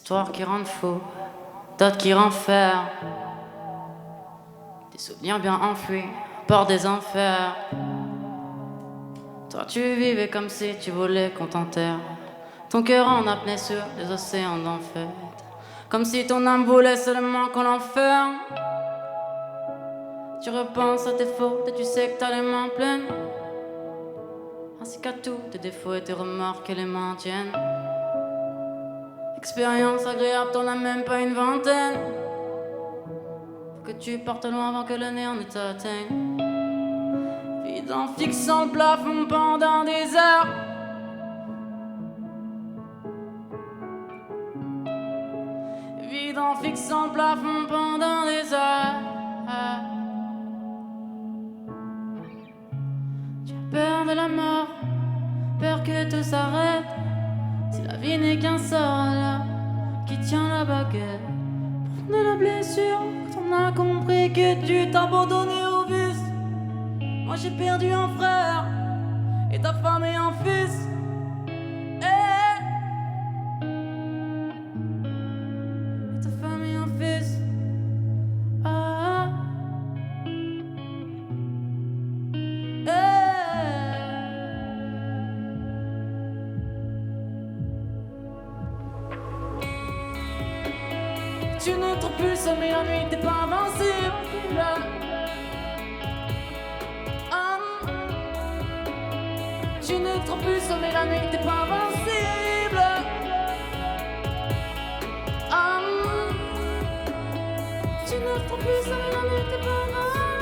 histoires qui rendent fou, d'autres qui renferment. Des souvenirs bien enfouis, peur des enfers. Toi tu vivais comme si tu voulais qu'on t'enterre. Ton cœur en apnée sur les océans d'enfer. Comme si ton âme voulait seulement qu'on l'enferme. Tu repenses à tes fautes et tu sais que t'as les mains pleines, ainsi qu'à tous tes défauts et tes remords que les mains tiennent. Expérience agréable, t'en as même pas une vingtaine. Faut que tu partes loin avant que le néant ne t'atteigne. Vide en fixant le plafond pendant des heures. Vide en fixant le plafond pendant des heures. Tu as peur de la mort, peur que tout s'arrête. Si la vie n'est qu'un sort là qui tient la baguette. Pour de la blessure, quand on a compris que tu t'as abandonné au vice. Moi j'ai perdu un frère, et ta femme et un fils. Et ta femme et un fils. Tu ne trouves plus le sommeil la nuit, t'es pas invincible. Tu ne trouves plus le sommeil la nuit, t'es pas invincible. Tu ne trouves plus le sommeil la nuit, t'es pas invincible.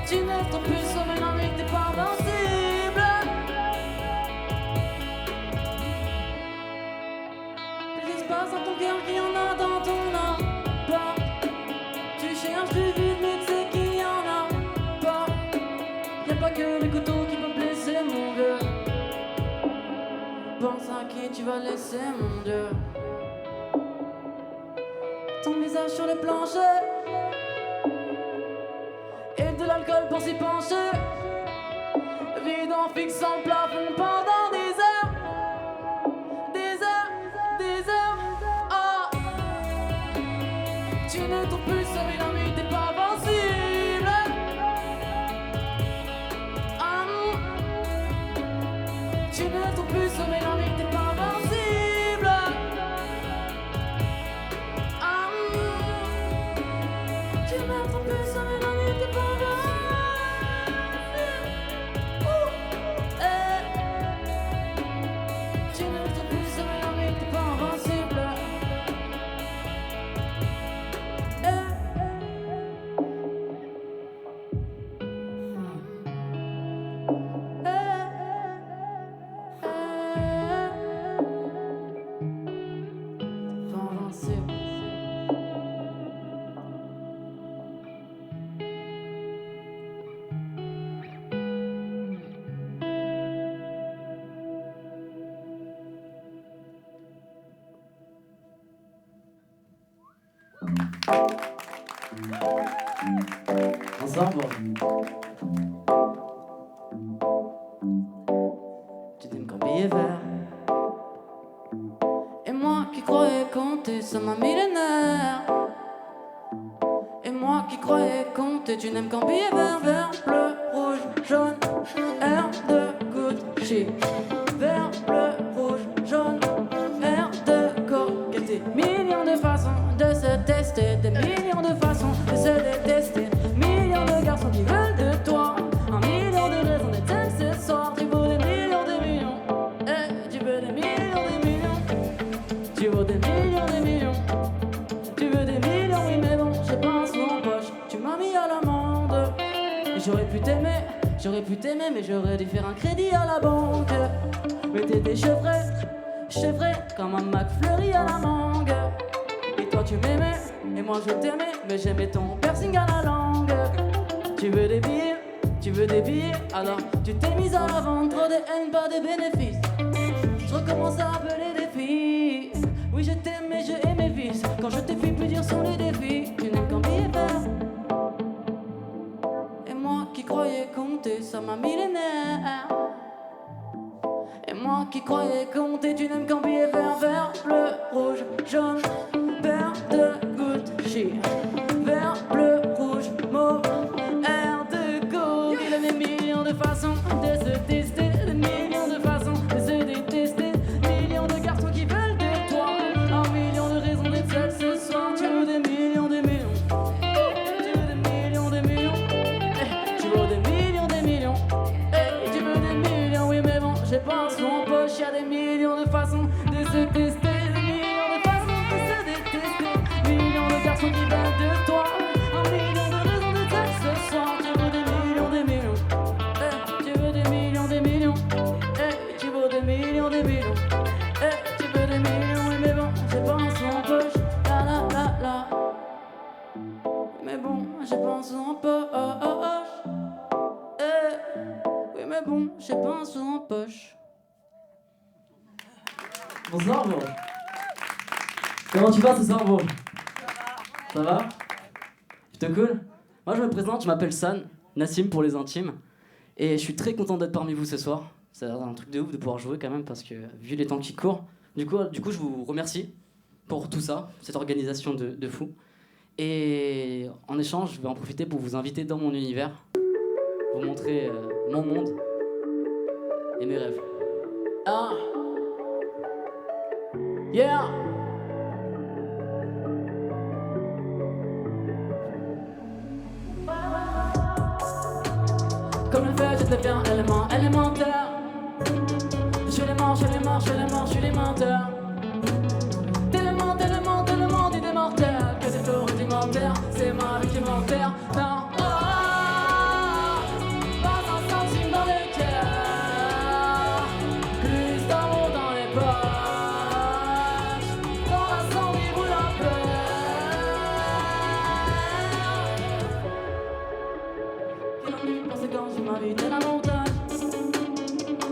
Tu ne trouves plus le sommeil la nuit, t'es pas invincible. Dans ton cœur qu'il y en a dans ton âme pas. Tu cherches du vide mais tu sais qu'il y en a pas. Y'a pas que les couteaux qui peuvent blesser mon Dieu. Pense à qui tu vas laisser mon Dieu. Ton visage sur le plancher et de l'alcool pour s'y pencher. Vide en fixant le plafond pendant des heures. Tu ne trouves plus le sommeil la nuit, t'es pas invincible. Tu ne trouves plus le sommeil la nuit, t'es pas invincible. Tu ne trouves plus le sommeil la nuit, t'es pas invincible. Tu ne trouves plus le sommeil la nuit, t'es pas invincible. Ensemble. Tu t'aimes qu'un billet vert. Et moi qui croyais compter sur ma millénaire. Et moi qui croyais compter, tu n'aimes qu'un billet vert. Vert, bleu, rouge, jaune, air de Gucci. Vert, bleu, rouge, jaune, air de coquetter. Millions de façons de se tester, des millions de façons de se détester. Millions de garçons qui veulent de toi, un million de raisons d'être seul ce soir. Tu vaux des millions de millions, tu veux des millions de millions. Tu vaux des millions de millions. Tu veux des millions, oui mais bon, j'ai pas un sou en poche. Tu m'as mis à l'amende. J'aurais pu t'aimer, mais j'aurais dû faire un crédit à la banque. Mais t'étais chevré comme un McFlurry à la mangue. Et toi tu m'aimais, et moi je t'aimais, mais j'aimais ton piercing à la langue. Tu veux des billets, alors tu t'es mise à la vente. Trop de haine, pas de bénéfices. Je recommence à appeler des filles. Oui je t'aime, mais je hais mes vices. Quand je t'ai fait plus dur sont les défis. Tu n'aimes qu'un billet vert. Et moi qui croyais compter sur ma millénaire. moi qui croyais compter, tu n'aimes qu'en billets vert, vert, bleu, rouge, jaune, vert de Gucci, vert, bleu, rouge, mauve, air de go. Il a des millions de façons de se tester, des millions de façons de se détester, millions de garçons qui veulent de toi, un million de raisons d'être seul ce soir. Tu veux des millions, des millions. Tu veux des millions, des millions. Tu veux des millions, des millions. Tu veux des millions, oui mais bon, j'ai pas un sou en poche. Y'a des millions de façons de se tester, des millions de façons de se détester, millions de garçons qui veulent de toi, un million de raisons d'être seul ce soir. Tu veux des millions, des millions. Tu veux des millions, des millions. Tu veux des millions, des millions. Tu veux des millions, oui mais bon, j'ai pas un sou en poche. La la la la. Mais bon, j'ai pas un sou en poche. Oui mais bon, j'ai pas un sou en poche. Bonsoir Bourges. Comment tu vas ce soir Bourges? Ça va? Plutôt cool? Moi je me présente, je m'appelle San, Nassim pour les intimes. Et je suis très content d'être parmi vous ce soir. C'est un truc de ouf de pouvoir jouer quand même parce que vu les temps qui courent. Du coup je vous remercie pour tout ça, cette organisation de fou. Et en échange, je vais en profiter pour vous inviter dans mon univers, vous montrer mon monde et mes rêves. Ah, yeah. Comme le feu, je deviens élément élémentaire. Je suis les morts, je suis les morts, je suis les morts, je suis les menteurs. Tellement, tellement, tellement d'idées mortelles que des flots rudimentaires, c'est ma vie qui m'enterre. Non, pas un centime dans le cœur, plus d'amour dans les poches, dans la sang qui brûle un peu. Quelle ennui, conséquence, je m'invite à la montagne.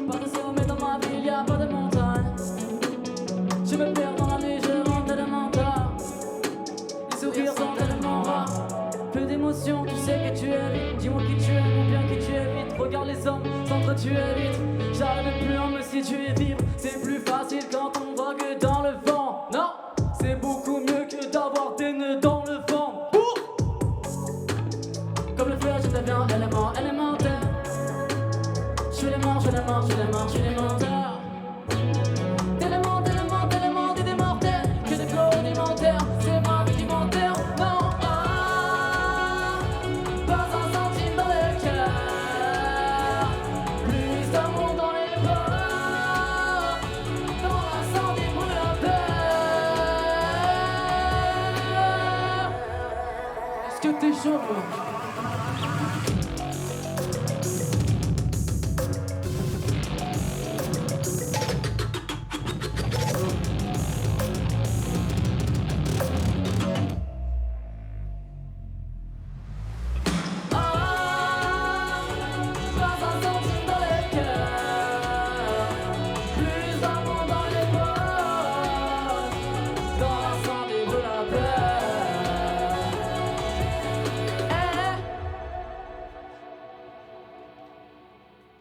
Pas de sommet dans ma ville, y'a pas de montagne. Je me perds dans la nuit, je rentre tellement tard. Les sourires sont tellement rares. Peu d'émotions, tu sais que tu évites. Dis-moi qui tu aimes ou bien qui tu évites. Regarde les hommes s'entretuer vite. J'arrive plus à me situer vivre. C'est plus facile quand on vogue dans le vent. Non, c'est beaucoup mieux que d'avoir des nœuds dans le vent. Comme le feu, je deviens élément élémentaire. Je suis les morts, je suis les morts, je suis les morts, je suis les menteurs. Tellement, tellement, tellement d'idées mortelles que des flots rudimentaires, c'est ma vie qui m'enterre. Non, pas un centime dans le cœur, plus d'amour dans les poches, dans l'incendie brûle un peu. Est-ce que t'es chaud, moi?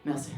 Merci.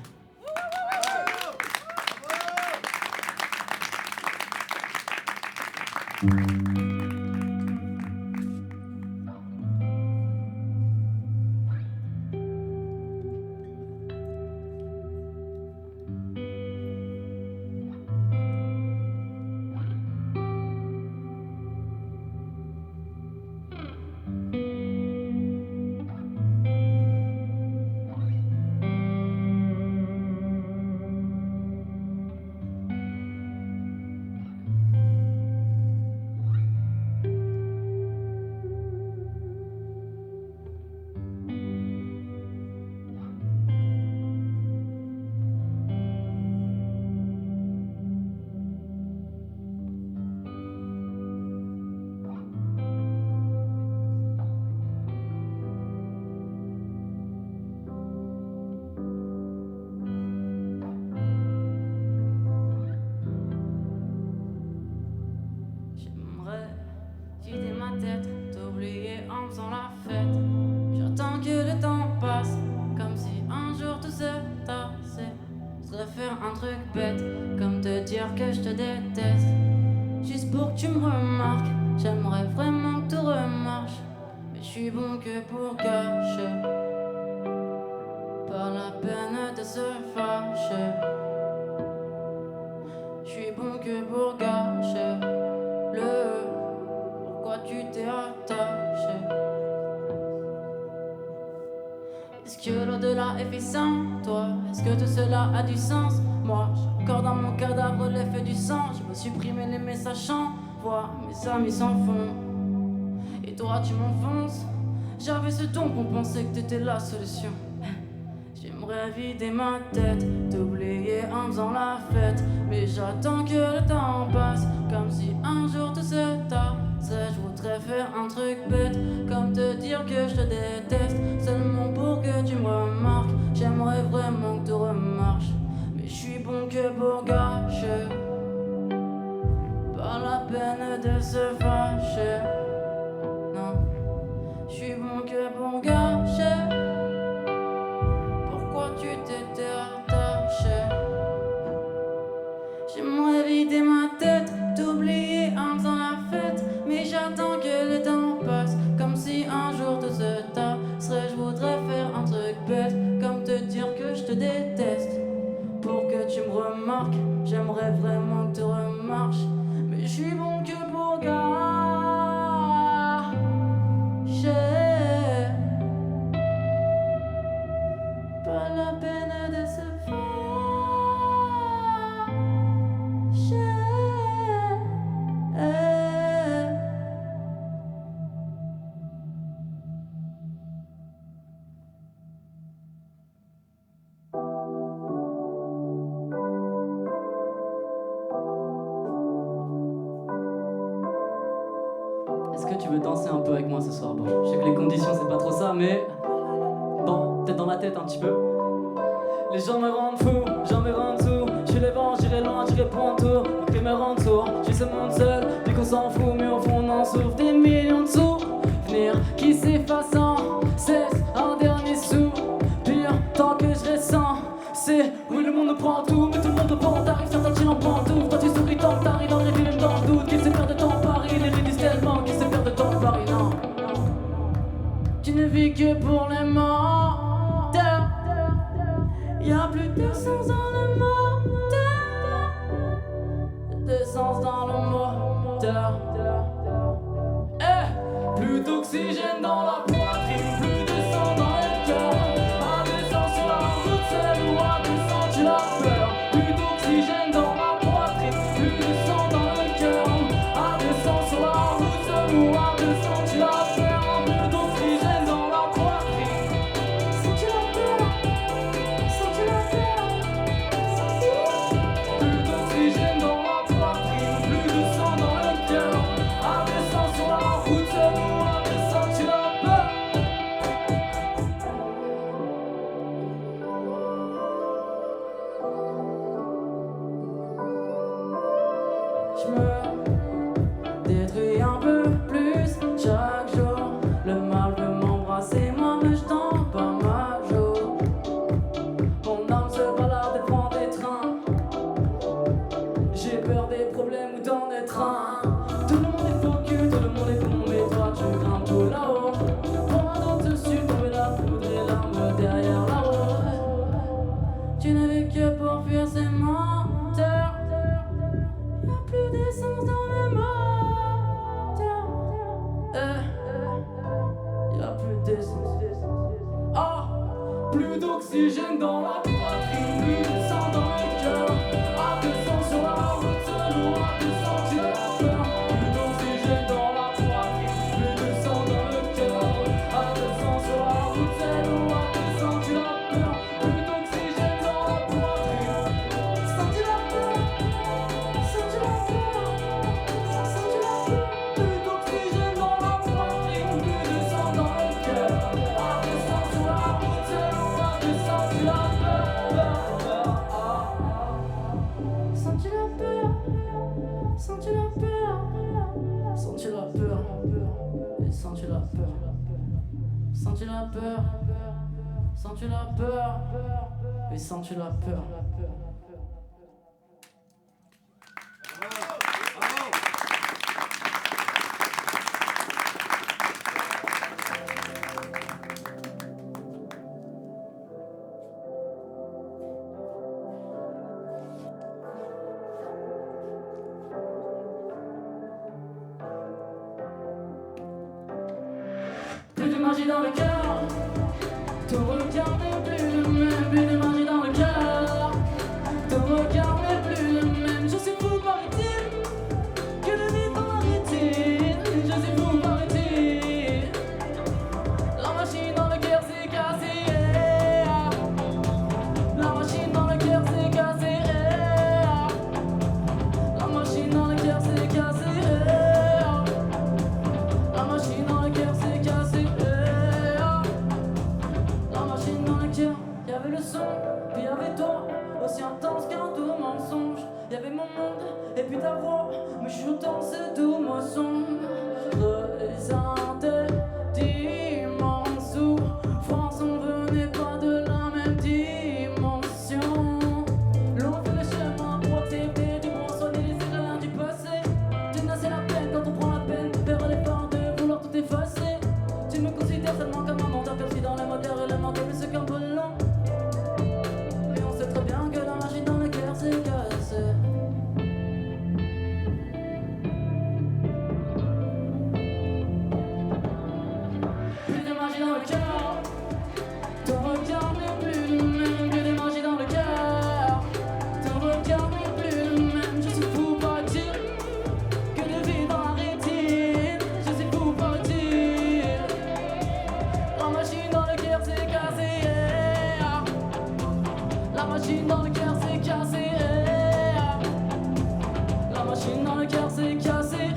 déteste. Juste pour que tu me remarques. J'aimerais vraiment que tout remarche. Mais je suis bon que pour cacher. Pas la peine de se fâcher. Je suis bon que pour gâcher le pourquoi tu t'es attaché. Est-ce que l'au-delà est fait sans toi? Est-ce que tout cela a du sens? Moi, j'ai encore dans mon cadavre l'effet du sang. Je veux supprimer les messages sans voix. Mes amis s'en font. Et toi, tu m'enfonces. J'avais ce don qu'on pensait que t'étais la solution. J'aimerais vider ma tête, t'oublier en faisant la fête. Mais j'attends que le temps passe, comme si un jour tout se tasserait. Je voudrais faire un truc bête, comme te dire que je te déteste. Seulement pour que tu me remarques. J'aimerais vraiment que tout remarche. Mais je suis bon que pour gâcher. Pas la peine de se fâcher. Non, je suis bon que pour gâcher. Pourquoi tu t'étais attaché? J'aimerais vider ma tête, t'oublier en faisant la fête. Mais j'attends que le temps passe, comme si un jour tout se tasserait. Je voudrais faire un truc bête, comme te dire que je te déteste. Pour que tu me remarques, j'aimerais vraiment que tu remarches. Mais je suis bon que pour gâcher. Pas la peine de se fâcher. Est-ce que tu veux danser un peu avec moi ce soir? Bon, je sais que les conditions c'est pas trop ça, mais bon, peut-être dans la tête un petit peu. Les gens me rendent fou, je suis les vents, j'irai loin, j'irai prendre tout. Les me rendent sourd, je ce monde seul, dis qu'on s'en fout, mais au fond on en souffre. Des millions de souvenirs qui s'effacent sans cesse, un dernier soupir, tant que je ressens. C'est oui, le monde nous prend tout, mais tout le monde te prend. T'arrives, certains tu n'en prends tout. Toi tu souris tant que t'arrives dans le rêve, même dans le doute. Qu'ils se perdent de temps Paris, les réduisent tellement qu'ils se perdent de temps Paris, non. Tu ne vis que pour les morts. Y'a plus d'essence dans le moteur. D'essence dans le moteur. Plus d'oxygène dans la poitrine, plus de sang dans le cœur. À descendre sur la route seule ou à descendre tu l'as peur. Plus d'oxygène dans la poitrine, plus de sang dans le cœur. À descendre sur la route seule ou à descendre tu l'as peur. Plus d'oxygène dans la poitrine. Sans tu l'as peur. Sans tu l'as peur. Plus d'oxygène dans la poitrine, plus de sang dans le cœur. À descendre sur la route seule ou à descendre tu l'as peur. Je me détruis un peu plus chaque jour. Le mal veut m'embrasser, moi mais je tends pas ma joue. Mon âme se balade et prend des trains. J'ai peur des problèmes ou d'en être un. Tout le monde est focus, tout le monde est con, mais toi tu grimpes tout là-haut. Prends un dessus, tomber la poudre et l'arme derrière la roue. Tu ne vis que pour fuir ces menteurs. Y'a plus d'essence dans le moteur. Y'a plus d'essence. Oh, plus d'oxygène dans la poitrine, plus de sang dans le cœur. À descendre sur la route seule ou à descendre tu as peur. Plus d'oxygène dans la poitrine, plus de sang dans le cœur. À descendre sur la route seule ou à descendre tu as peur. Plus d'oxygène dans la poitrine. Sans tu l'as peur. Sans tu l'as peur. Sans tu l'as peur. Plus d'oxygène dans la poitrine, plus de sang dans le cœur. À descendre sur la route seule ou à descendre tu as peur. Sans tu l'as peur. Sans tu l'as peur. Sans tu l'as peur. Et sans tu l'as peur. Sans tu l'as peur. Sans tu l'as peur. Et sans tu l'as peur. magie dans le cœur. Ton regard n'est plus le même, plus de magie dans le cœur. Ton regard n'est plus le même. Je suis fou paraît-il, que de vivre dans la rétine. Je suis fou paraît-il. La machine dans le cœur s'est cassée. La machine dans le cœur s'est cassée. La machine dans le cœur s'est cassée. La machine dans le cœur s'est cassée. La machine dans le cœur, y'avait le son, puis y'avait toi, aussi intense qu'un doux mensonge. Y'avait mon monde, et puis ta voix, me chutant ce doux mensonge. Les interdiments souffrance, on venait pas de la même dimension. L'on fait le chemin pour accepter du bon, soigner les erreurs du passé. Tu n'as c'est la peine quand on prend la peine de faire l'effort de vouloir tout effacer. Tu me considères seulement comme un menteur, comme si dans le moteur et le manquait plus qu'un ballon. Mais on sait très bien que la magie dans le cœur s'est cassée. Plus de magie dans le cœur. Ton regard n'est plus le même. Plus de magie dans le cœur. Ton regard n'est plus le même. Je suis fou paraît-il, que de vivre dans la rétine. Je suis fou paraît-il. La machine dans le cœur s'est cassée. La machine dans le cœur s'est cassée. La machine dans le cœur s'est cassée.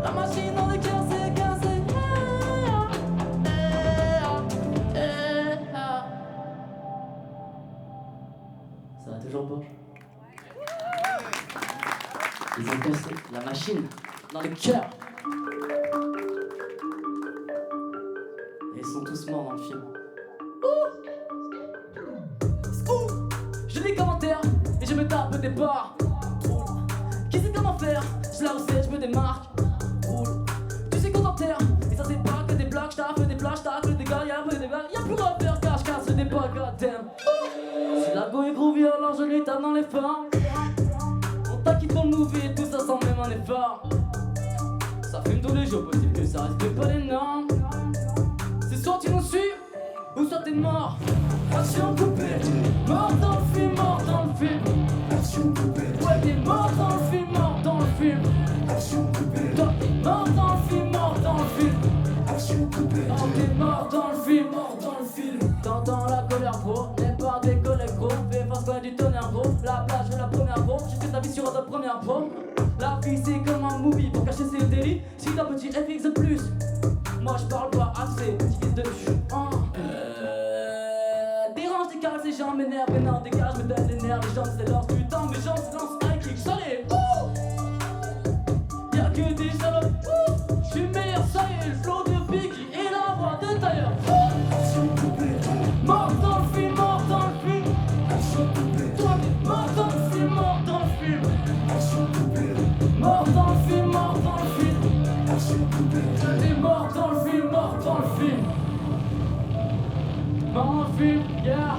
La machine dans le cœur s'est cassée. Ça va toujours pas? Ils ont cassé la machine dans le cœur. Et ils sont tous morts dans le film. Je lis les commentaires et je me tape des barres. Qui sait comment faire? Je la recette, je me démarque. Roule. Tu sais commentaire, et ça c'est pas que des blagues. J'taffe des plages, j'tacle des gars, y'a plus de gars. Y'a plus à faire car j'casse le débat, goddamn. Si la go est groovy alors je lui tape dans les formes. On taquine pour le movie et tout ça sans même un effort. Ça fume tous les jours, possible que ça respecte pas les normes. C'est soit tu nous suis, ou soit t'es mort. Action coupée, mort dans le film, mort dans le film. Action coupée, ouais t'es mort dans le film, mort dans le film. Action coupée, toi t'es mort dans le film, mort dans le film. Action coupée, oh t'es mort dans le film, mort dans le film. T'entends la colère gros, n'est pas des collègues gros. Fais face quoi du tonnerre gros, la plage de la première gros. J'ai fait ta vie sur ta première peau. La vie c'est comme un movie pour cacher ses délits. Si t'as petit FX de plus, moi je parle pas assez, petit fils de chou. Dérange, décale, ces gens m'énervent, mais non, dégage, me donne les nerfs, les gens se lancent, putain, mes gens se lancent, high kick, salé, y'a que des salopes, j'suis meilleur, ça y est, le flow de Biggie et la voix de Tailleur. Mort dans le film, mort dans le film. Toi t'es mort dans le film, mort dans le film. Mort dans le film, mort dans le film. T'es mort dans le film, mort dans le film. Mort dans le film, yeah.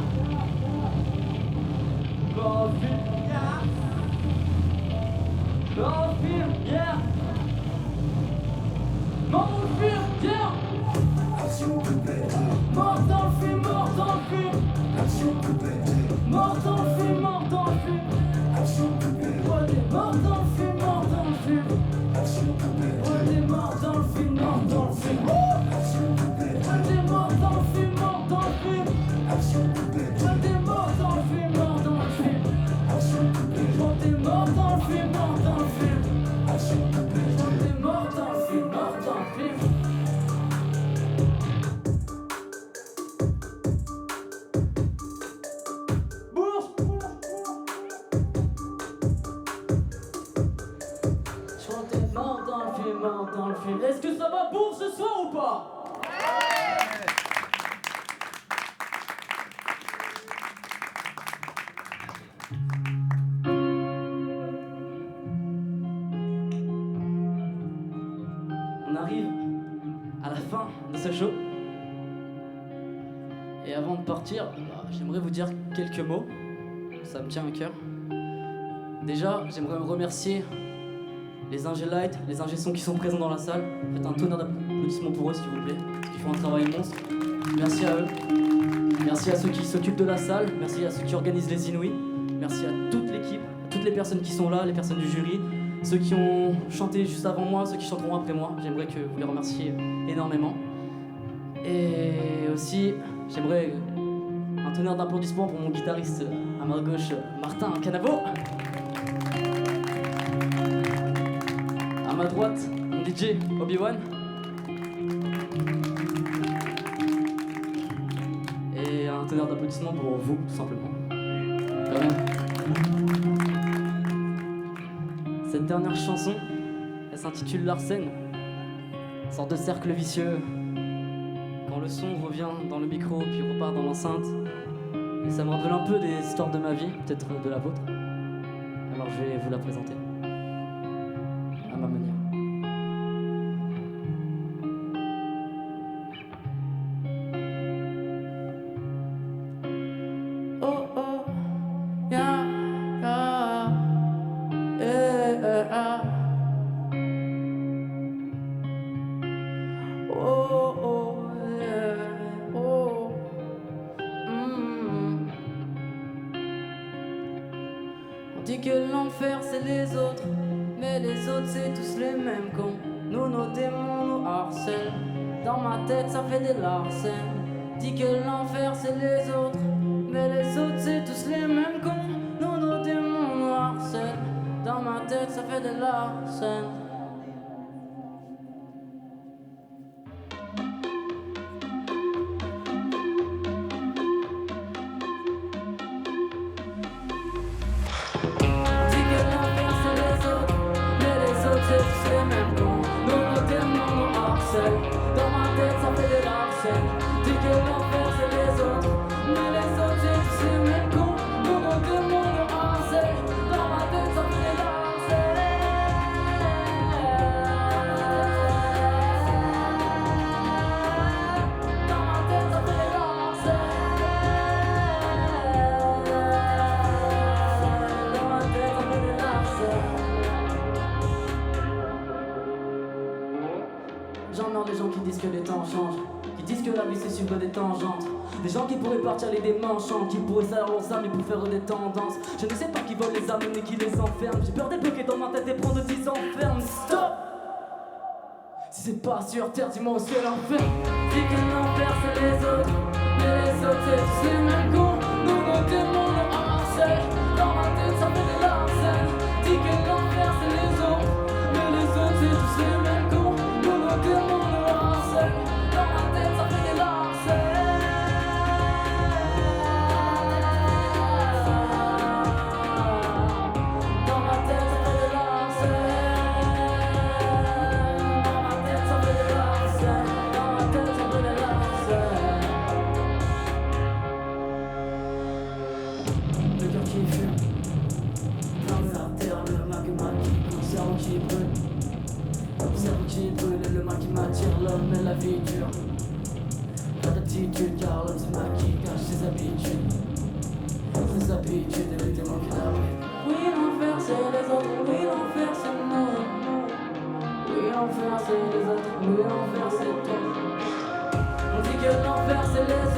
Mort dans le film, yeah. Mort dans le film, yeah. Mort dans le film, yeah. Mort dans le film, mort dans le film. Mort dans le film, mort dans le film. Ouais, t'es mort dans le film, mort dans le film. Ouais, t'es mort dans le film, mort dans le film. Ouais, t'es mort dans le film, mort dans le film. Ouais, t'es mort dans le film, mort dans le film. Ouais, t'es mort dans le film, mort dans le film. Ouais, t'es mort dans le film, mort dans le film. Dans le film. Est-ce que ça va pour ce soir ou pas? On arrive à la fin de ce show. Et avant de partir, j'aimerais vous dire quelques mots. Ça me tient à cœur. Déjà, j'aimerais me remercier les ingé light, les ingé sons qui sont présents dans la salle. Faites un tonnerre d'applaudissements pour eux s'il vous plaît, parce qu'ils font un travail monstre. Merci à eux. Merci à ceux qui s'occupent de la salle, merci à ceux qui organisent les Inouïs, merci à toute l'équipe, à toutes les personnes qui sont là, les personnes du jury, ceux qui ont chanté juste avant moi, ceux qui chanteront après moi. J'aimerais que vous les remerciez énormément. Et aussi, j'aimerais un tonnerre d'applaudissements pour mon guitariste à ma gauche, Martin Canavo. À ma droite, mon DJ, Obi-Wan. Et un tonnerre d'applaudissements pour vous, tout simplement. Quand même. Cette dernière chanson, elle s'intitule Larsen. Une sorte de cercle vicieux. Quand le son revient dans le micro puis repart dans l'enceinte. Et ça me rappelle un peu des histoires de ma vie, peut-être de la vôtre. Alors je vais vous la présenter. À ma manière. On dit que l'enfer c'est les autres, mais les autres c'est tous les mêmes cons. Nous nos démons nous harcèlent, dans ma tête ça fait des larcènes. Dit que l'enfer c'est les autres, mais les autres c'est tous les mêmes cons. Nous nos démons nous harcèlent, dans ma tête ça fait des larcènes. Dans ma tête ça fait des larcènes. Dis que l'enfer c'est les autres, mais les autres c'est tous les mêmes cons. Nous nos démons nous harcèlent. Dans ma tête ça fait des larcènes. Dans ma tête ça fait des larcènes. Dans ma tête ça fait des larcènes. J'en ai des gens qui disent que les temps changent, qui disent que la vie c'est suivre des tangentes. Des gens qui pourraient partir les démanchants, qui pourraient salir leurs âmes et pour faire des tendances. Je ne sais pas qui veulent les amener, qui les enferment. J'ai peur débloquer dans ma tête et prendre 10 enfermes. Stop! Si c'est pas sur terre, dis-moi où c'est l'enfer. Dis que l'enfer c'est les autres, mais les autres c'est tous les mêmes cons. Nous nos démons nous harcèlent, dans ma tête ça fait des larcènes. Dis que l'enfer c'est les autres, mais les autres c'est tous les mêmes cons. Nous nos démons nous harcèlent, dans ma tête ça fait des larcènes. Dans ma tête ça fait des larcènes. Dans ma tête ça fait des larcènes. Dans ma tête ça fait des larcènes. Le cœur qui fume, plein d'artères, le magma qui cerveau qui brûle. Le cerveau qui brûle et le mal qui m'attire, l'homme et la vie dure. Pas d'attitude car l'homme c'est moi qui cache ses habitudes. Ses habitudes et les démons qui l'abritent. Oui l'enfer c'est les autres, oui l'enfer c'est nous. Oui l'enfer c'est les autres, oui l'enfer c'est toi. On dit que l'enfer c'est les autres.